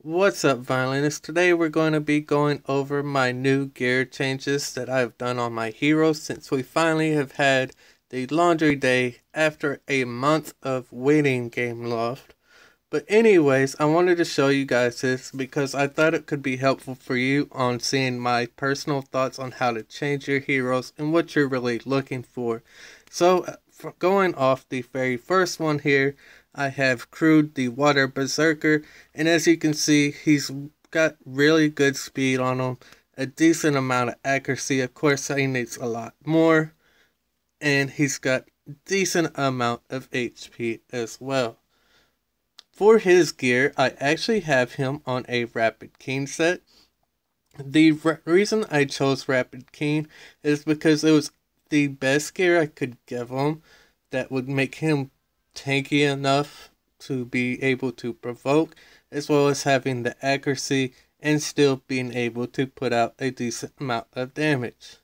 What's up, Violinists? Today we're going to be going over my new gear changes that I've done on my heroes since we finally have had the laundry day after a month of waiting Gameloft. But anyways, I wanted to show you guys this because I thought it could be helpful for you on seeing my personal thoughts on how to change your heroes and what you're really looking for. So, going off the very first one here, I have Crude the Water Berserker, and as you can see, he's got really good speed on him, a decent amount of accuracy. Of course, he needs a lot more, and he's got decent amount of HP as well. For his gear, I actually have him on a Rapid Keen set. The reason I chose Rapid Keen is because it was the best gear I could give him that would make him tanky enough to be able to provoke, as well as having the accuracy and still being able to put out a decent amount of damage.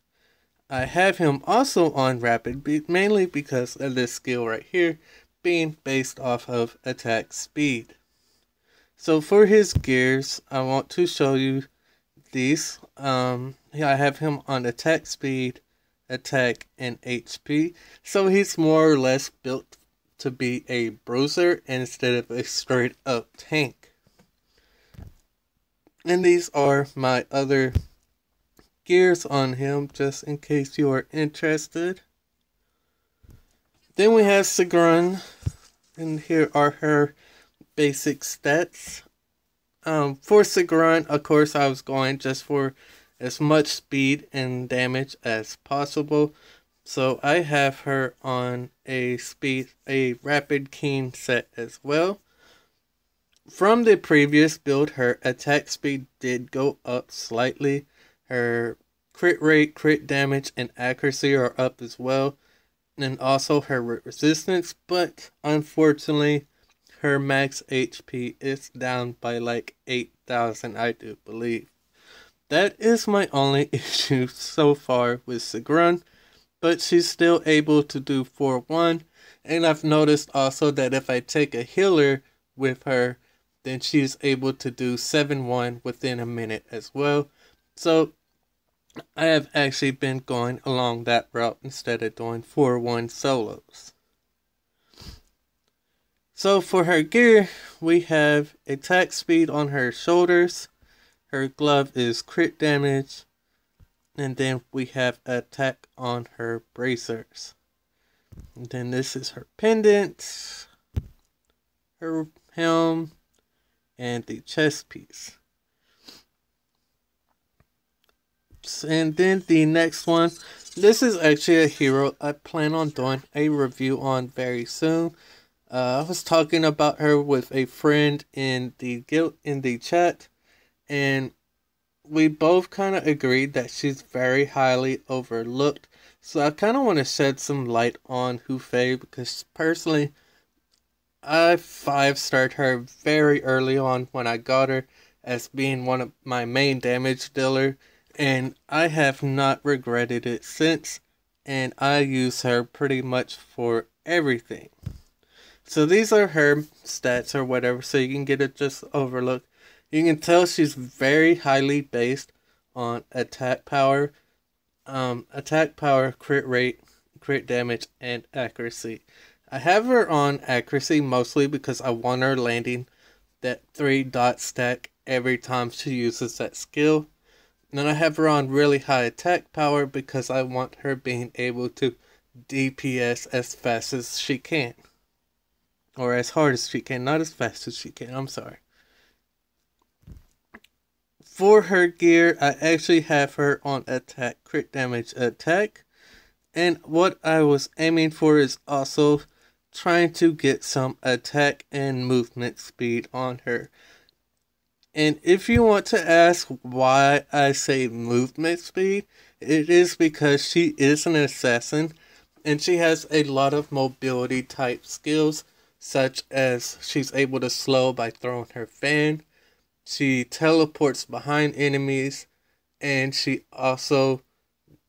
I have him also on Rapid mainly because of this skill right here being based off of attack speed. So for his gears, I want to show you these. I have him on attack speed, attack, and HP. So he's more or less built to be a bruiser instead of a straight up tank. And these are my other gears on him, just in case you are interested. Then we have Sigrun, and here are her basic stats. For Sigrun, of course, I was going just for as much speed and damage as possible. So I have her on a Rapid Keen set as well. From the previous build, her attack speed did go up slightly. Her crit rate, crit damage, and accuracy are up as well. And also her resistance, but unfortunately, her max HP is down by like 8,000, I do believe. That is my only issue so far with Sigrun, but she's still able to do 4-1, and I've noticed also that if I take a healer with her, then she's able to do 7-1 within a minute as well. So I have actually been going along that route instead of doing 4-1 solos. So for her gear, we have attack speed on her shoulders. Her glove is crit damage. And then we have attack on her bracers. And then this is her pendant, her helm, and the chest piece. And then the next one, this is actually a hero I plan on doing a review on very soon. I was talking about her with a friend in the chat, and we both kind of agreed that she's very highly overlooked. So I kind of want to shed some light on Hu Fei, because personally, I 5-starred her very early on when I got her as being one of my main damage dealer, and I have not regretted it since, and I use her pretty much for everything. So these are her stats or whatever, so you can get it just overlook. You can tell she's very highly based on attack power, crit rate, crit damage, and accuracy. I have her on accuracy mostly because I want her landing that 3-dot stack every time she uses that skill. And then I have her on really high attack power because I want her being able to DPS as fast as she can. Or as hard as she can, not as fast as she can, I'm sorry. For her gear, I actually have her on attack, crit damage, attack. And what I was aiming for is also trying to get some attack and movement speed on her. And if you want to ask why I say movement speed, it is because she is an assassin and she has a lot of mobility type skills, such as she's able to slow by throwing her fan. She teleports behind enemies, and she also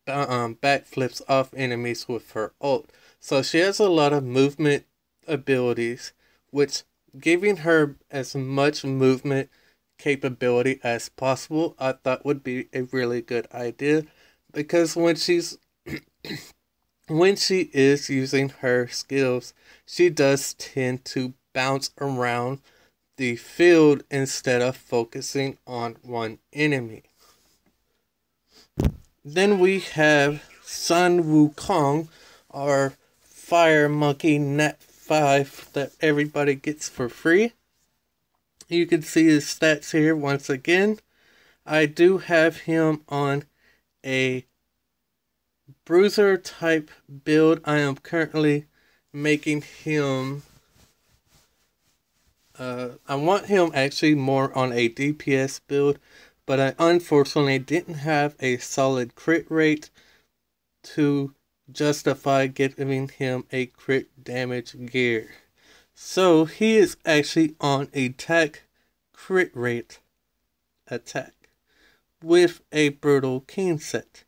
backflips off enemies with her ult. So she has a lot of movement abilities, which giving her as much movement capability as possible, I thought would be a really good idea, because when she is using her skills, she does tend to bounce around the field instead of focusing on one enemy. Then we have Sun Wukong, our fire monkey Nat 5 that everybody gets for free. You can see his stats here once again. I do have him on a bruiser type build. I am currently making him I want him actually more on a DPS build, but I unfortunately didn't have a solid crit rate to justify giving him a crit damage gear. So he is actually on a attack crit rate attack with a brutal keen set.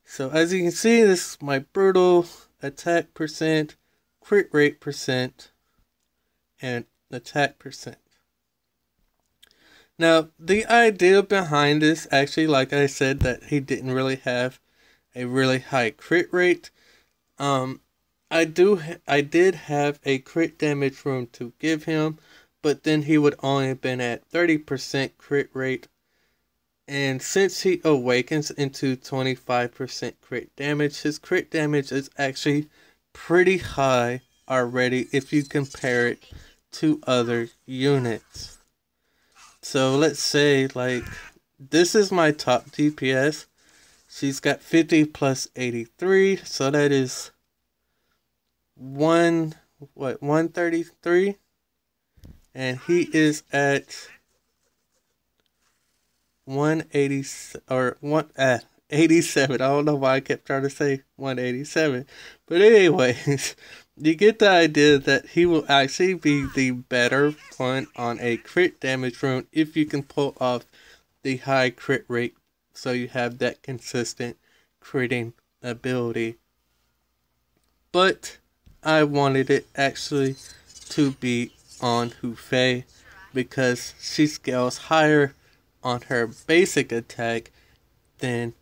So as you can see, this is my brutal attack percent, crit rate percent, and attack percent. Now, the idea behind this, actually, like I said, that he didn't really have a really high crit rate. I did have a crit damage room to give him, but then he would only have been at 30% crit rate. And since he awakens into 25% crit damage, his crit damage is actually pretty high already if you compare it to other units. So let's say, like, this is my top DPS. She's got 50 plus 83, so that is 133, and he is at 180 or 87. I don't know why I kept trying to say 187, but anyways, you get the idea that he will actually be the better one on a crit damage rune if you can pull off the high crit rate, so you have that consistent critting ability. But I wanted it actually to be on Hu Fei because she scales higher on her basic attack than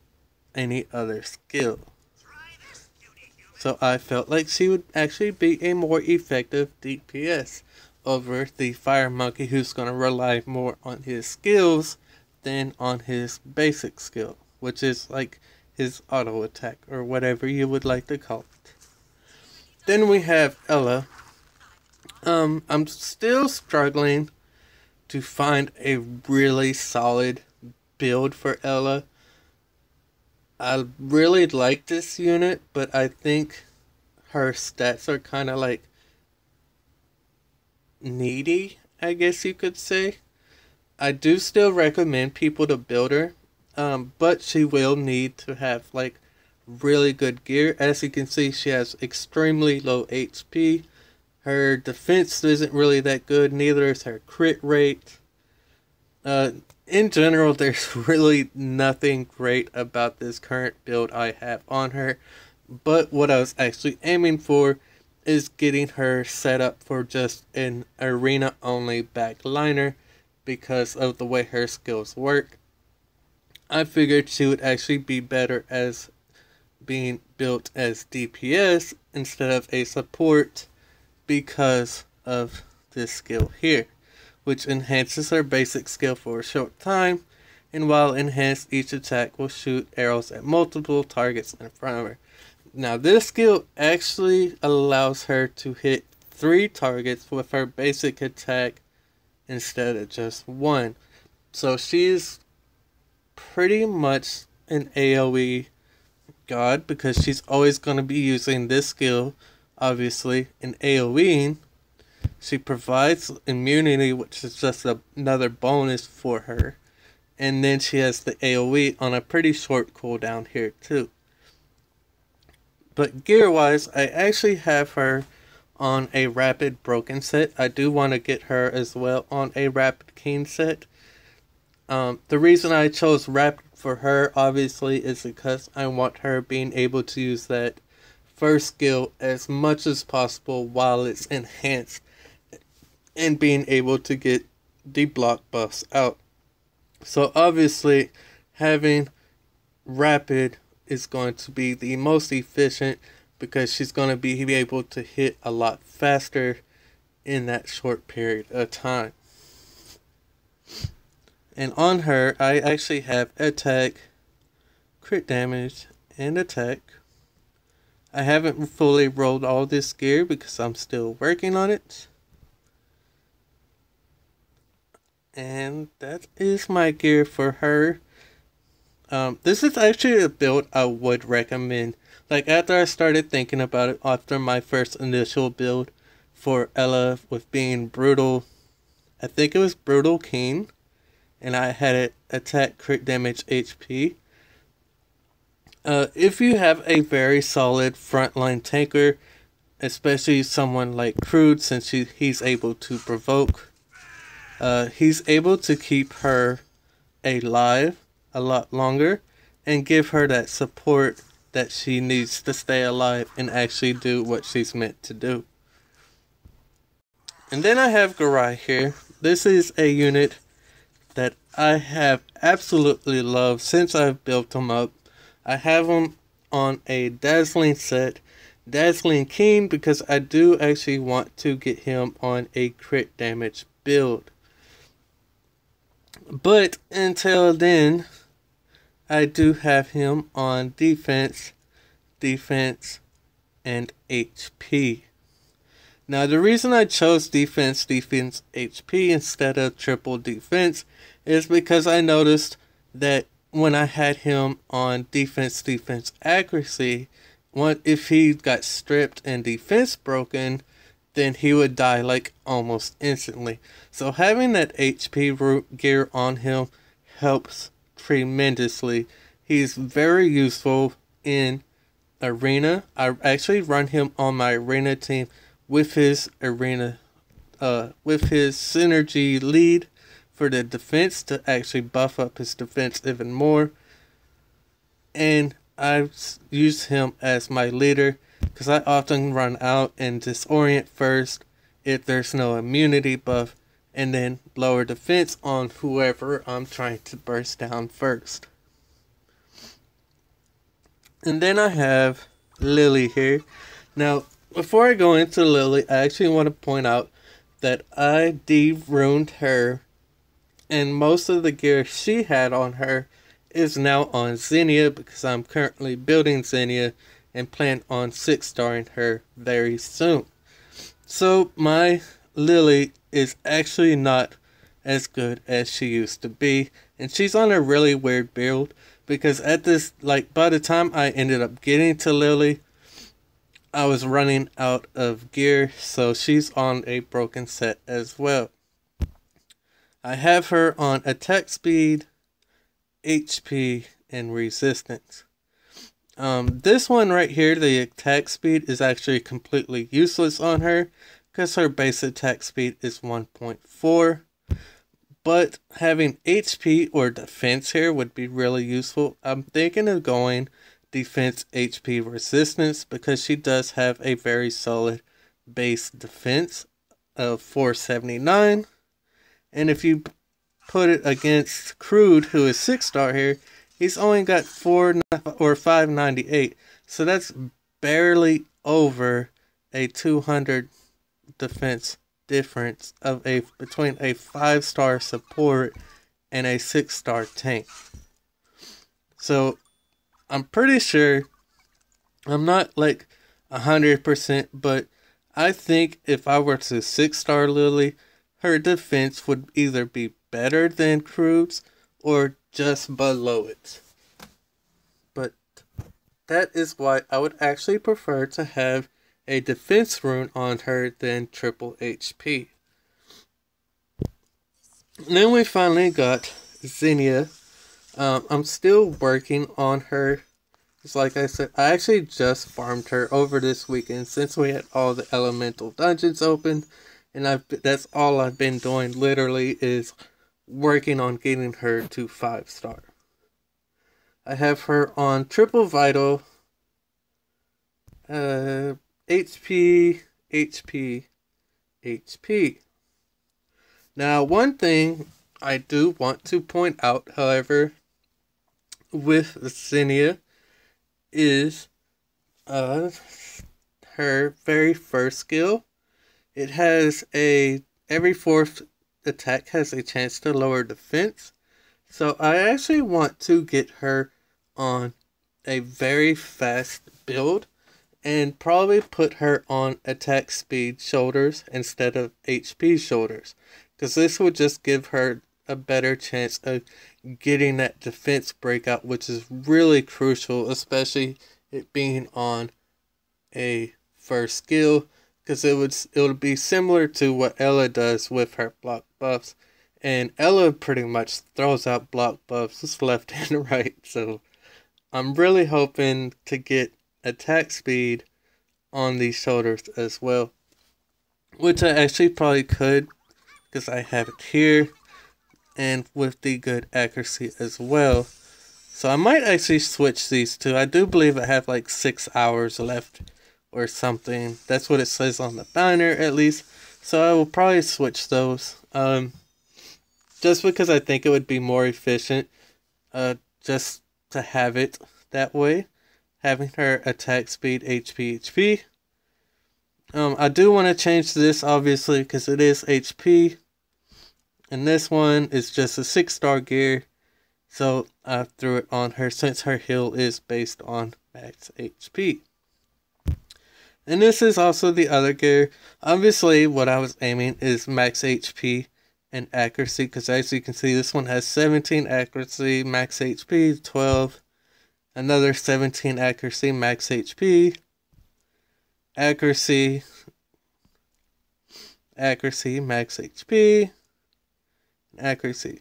any other skill. So I felt like she would actually be a more effective DPS over the fire monkey, who's going to rely more on his skills than on his basic skill, which is like his auto attack or whatever you would like to call it. Then we have Ela. I'm still struggling to find a really solid build for Ela. I really like this unit, but I think her stats are kind of like needy, I guess you could say. I do still recommend people to build her, but she will need to have like really good gear. As you can see, she has extremely low HP. Her defense isn't really that good, neither is her crit rate. In general, there's really nothing great about this current build I have on her, but what I was actually aiming for is getting her set up for just an arena only backliner because of the way her skills work. I figured she would actually be better as being built as DPS instead of a support because of this skill here, which enhances her basic skill for a short time, and while enhanced, each attack will shoot arrows at multiple targets in front of her. Now this skill actually allows her to hit 3 targets with her basic attack instead of just 1. So she's pretty much an AoE god because she's always going to be using this skill, obviously, in AoEing. She provides immunity, which is just another bonus for her. And then she has the AoE on a pretty short cooldown here too. But gear-wise, I actually have her on a rapid broken set. I do want to get her as well on a rapid keen set. The reason I chose rapid for her, obviously, is because I want her being able to use that first skill as much as possible while it's enhanced, and being able to get the block buffs out So obviously, having rapid is going to be the most efficient because she's going to be able to hit a lot faster in that short period of time. And on her, I actually have attack, crit damage, and attack. I haven't fully rolled all this gear because I'm still working on it. And that is my gear for her. This is actually a build I would recommend. Like, after I started thinking about it, after my first initial build for Ela with being brutal, I think it was brutal keen, and I had it attack, crit damage, HP. If you have a very solid frontline tanker, especially someone like Crude, since he's able to provoke, he's able to keep her alive a lot longer and give her that support that she needs to stay alive and actually do what she's meant to do. And then I have Garai here. This is a unit that I have absolutely loved since I've built him up. I have him on a Dazzling set, Dazzling Keen, because I do actually want to get him on a crit damage build. But until then, I do have him on defense, and HP. Now, the reason I chose defense, HP instead of triple defense is because I noticed that when I had him on defense accuracy, if he got stripped and defense broken, then he would die like almost instantly. So having that HP root gear on him helps tremendously. He's very useful in arena. I actually run him on my arena team with his synergy lead for the defense to actually buff up his defense even more. And I use him as my leader because I often run out and disorient first if there's no immunity buff, and then lower defense on whoever I'm trying to burst down first. And then I have Lily here. Now, before I go into Lily, I actually want to point out that I de-ruined her, and most of the gear she had on her is now on Xenia because I'm currently building Xenia and plan on 6-starring her very soon. So my Lily is actually not as good as she used to be, and she's on a really weird build because by the time I ended up getting to Lily, I was running out of gear, so she's on a broken set as well. I have her on attack speed, HP, and resistance. This one right here, the attack speed, is actually completely useless on her because her base attack speed is 1.4. But having HP or defense here would be really useful. I'm thinking of going defense, HP, resistance because she does have a very solid base defense of 479. And if you put it against Crude, who is 6-star here, he's only got 598. So that's barely over a 200 defense difference between a 5-star support and a 6-star tank. So I'm pretty sure, I'm not like 100%, but I think if I were to 6-star Lily, her defense would either be better than Crude's or just below it. But that is why I would actually prefer to have a defense rune on her than triple HP. And then we finally got Xenia. I'm still working on her. Just like I said, I actually just farmed her over this weekend since we had all the elemental dungeons open. And that's all I've been doing literally is working on getting her to 5-star. I have her on triple vital, HP, HP, HP. Now, one thing I do want to point out, however, with Zinnia is uh her very first skill. It has a every fourth attack has a chance to lower defense. So I actually want to get her on a very fast build and probably put her on attack speed shoulders instead of HP shoulders, because this would just give her a better chance of getting that defense breakout, which is really crucial, especially it being on a first skill, because it would be similar to what Ela does with her block buffs, and Ela pretty much throws out block buffs just left and right. So I'm really hoping to get attack speed on these shoulders as well, which I actually probably could because I have it here, and with the good accuracy as well. So I might actually switch these two. I do believe I have like 6 hours left or something. That's what it says on the banner at least. So I will probably switch those. Just because I think it would be more efficient. Just to have it that way. Having her attack speed HP. I do want to change this obviously because it is HP. And this one is just a 6-star gear. So I threw it on her since her heal is based on max HP. And this is also the other gear. Obviously what I was aiming is max HP and accuracy, because as you can see this one has 17 accuracy, max HP 12. Another 17 accuracy, max HP. Accuracy, max HP. Accuracy.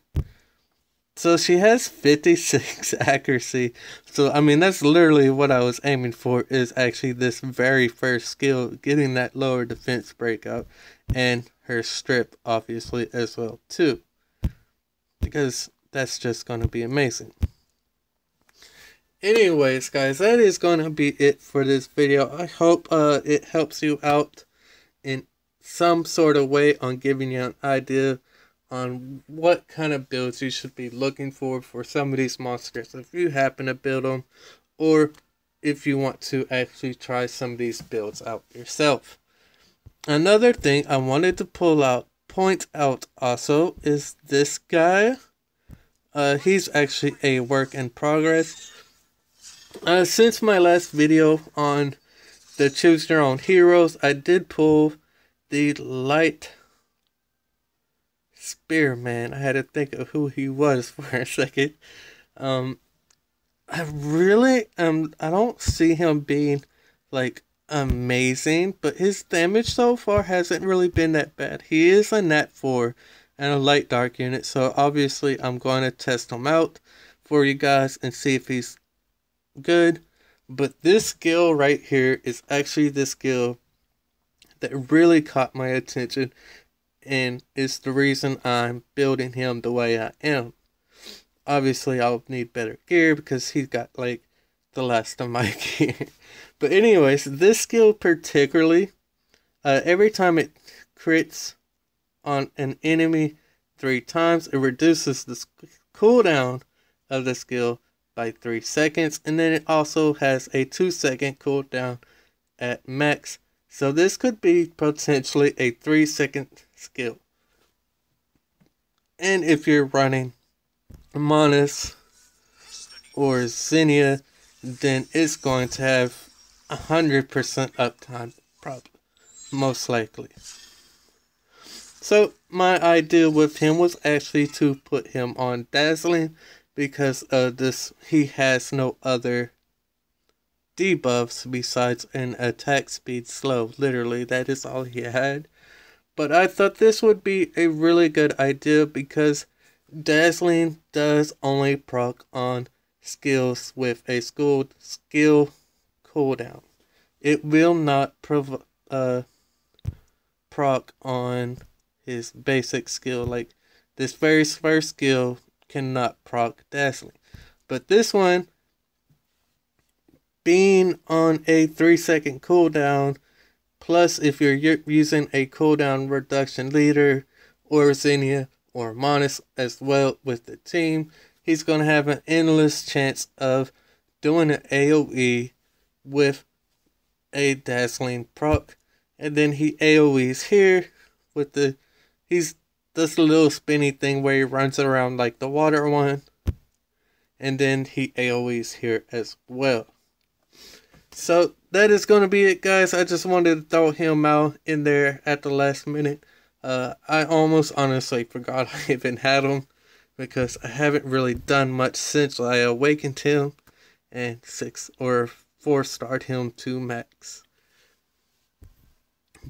So she has 56 accuracy. So I mean that's literally what I was aiming for, is actually this very first skill, getting that lower defense breakout, and her strip obviously as well too, because that's just going to be amazing. Anyways guys, that is going to be it for this video. I hope it helps you out in some sort of way on giving you an idea on what kind of builds you should be looking for some of these monsters, if you happen to build them, or if you want to actually try some of these builds out yourself. Another thing I wanted to point out also is this guy. He's actually a work in progress. Since my last video on the choose your own heroes, I did pull the light Spearman. I had to think of who he was for a second. I really I don't see him being like amazing, but his damage so far hasn't really been that bad. He is a Nat 4 and a light dark unit, so obviously I'm going to test him out for you guys and see if he's good. But this skill right here is actually the skill that really caught my attention, and it's the reason I'm building him the way I am. Obviously, I'll need better gear because he's got like the last of my gear. But anyways, this skill particularly, every time it crits on an enemy 3 times, it reduces the cooldown of the skill by 3 seconds. And then it also has a 2-second cooldown at max. So this could be potentially a 3-second skill. And if you're running Monas or Zinnia, then it's going to have 100% uptime, probably, most likely. So my idea with him was actually to put him on Dazzling, because of this, he has no other debuffs besides an attack speed slow. Literally, that is all he had. But I thought this would be a really good idea because Dazzling does only proc on skills with a skill cooldown. It will not proc on his basic skill. Like this very first skill cannot proc Dazzling. But this one, being on a 3-second cooldown, plus if you're using a cooldown reduction leader or Zinnia or Monis as well with the team, he's going to have an endless chance of doing an AoE with a dazzling proc. And then he AoEs here with he's does the little spinny thing where he runs around like the water one. And then he AoEs here as well. So that is going to be it, guys. I just wanted to throw him out in there at the last minute. I almost honestly forgot I even had him, because I haven't really done much since I awakened him and 6 or 4-starred him to max.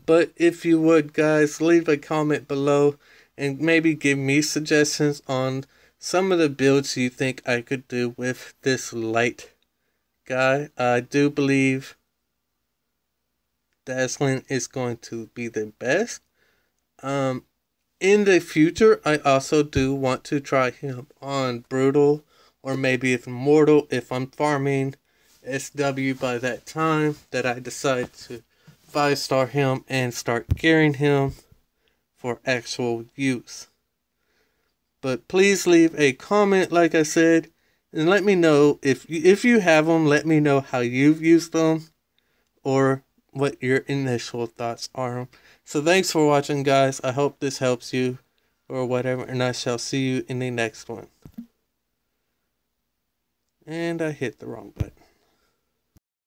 But if you would, guys, leave a comment below and maybe give me suggestions on some of the builds you think I could do with this light guy. I do believe Dazzling is going to be the best. In the future, I also do want to try him on Brutal, or maybe even Mortal if I'm farming SW by that time that I decide to 5-star him and start gearing him for actual use. But please leave a comment, like I said, and let me know if you have them. Let me know how you've used them or what your initial thoughts are. So thanks for watching, guys. I hope this helps you or whatever, and I shall see you in the next one. And I hit the wrong button.